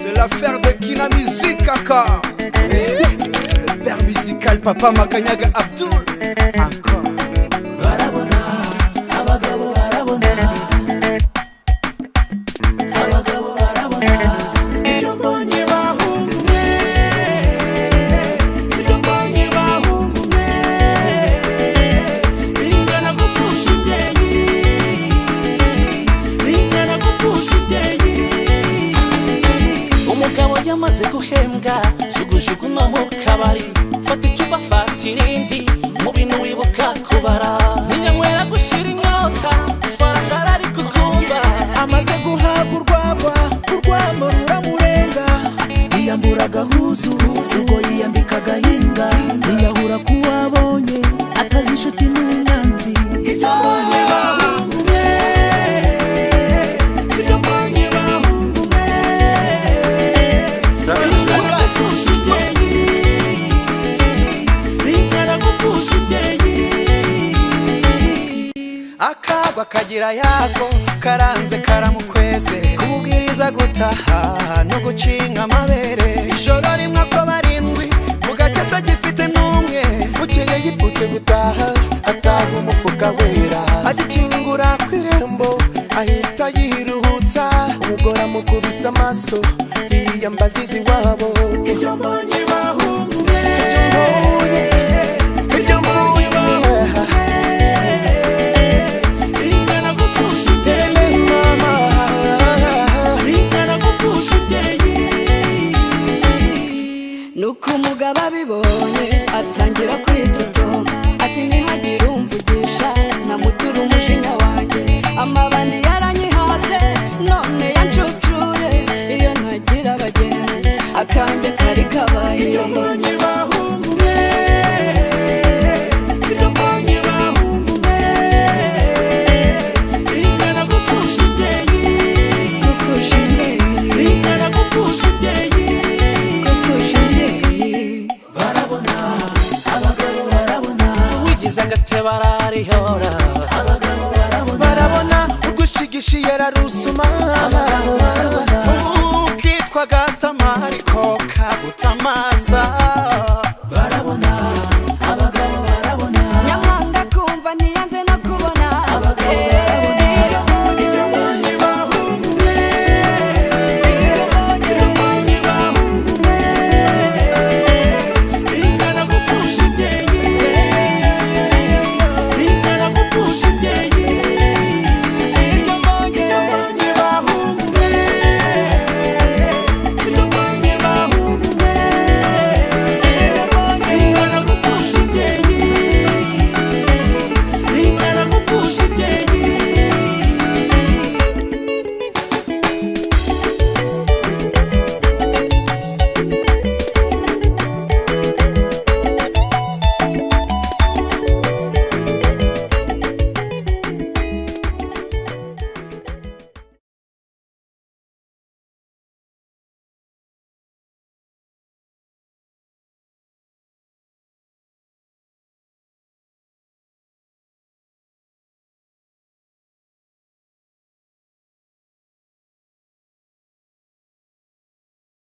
C'est l'affaire de Kina Music encore. Le père musical Papa Makanyaga Abdul. Encore. Barabona, abagabo barabona. Abagabo barabona. Ibyo mbonye bahungu mwe. Ibyo mbonye bahungu mwe. Ingana gupusha ibyeyi. Ingana gupusha ibyeyi. Umugabo yamaze guhembwa. Jugujugu no mu kabari. Fata icupa fata irindi. Mu bintu wibuka kubara. Ntiyanywera gushira inyota. Ifaranga rari kukumba. Amaze guhabwa urwagwa. Urwamo ruramurenga. Yiyambura agahuzu. Ubwo yiyambika agahinga. Yiyahura kuwabonye. Atazi inshuti n'umwanzi. Ibyo mbonye bahungu mwe. Ibyo mbonye bahungu mwe. Ingana gupusha ibyeyi. Ingana gupusha ibyeyi. Akagwa kagira yako karanze karamukweze kumubwiriza gutaha no gucinga amabere ijoro rimwe ko barindwi mugacyo atagifite n'umwe bukeye yiputse gutaha ataha umufuka wera agikingura kw'irembo ahita yiruhutsa umugore amukubise amaso yiyambaza iziwabo. Ibyo mbonye bahungu mwe. Ibyo mbonye Ingana gupusha ibyeyi. Ingana gupusha ibyeyi. Nuko umugabo abibonye atangira kwitotoma ati ntihagire umvugisha namutura umujinya wanjye amabandi yaranyihase none yancucuye iyo ntagira abagenzi akanjye kari kabaye. Ibyo mbonye bahungu mwe. Ibyo mbonye bahungu mwe. Ingana gupusha ibyeyi. Gupusha ibyeyi. Ingana gupusha ibyeyi. Gupusha ibyeyi. Barabona, abagabo barabona. wigize agateba ararihora Abagabo barabona. barabona urwishigishiye rarusuma ukitwa gatamari ko kagutamaza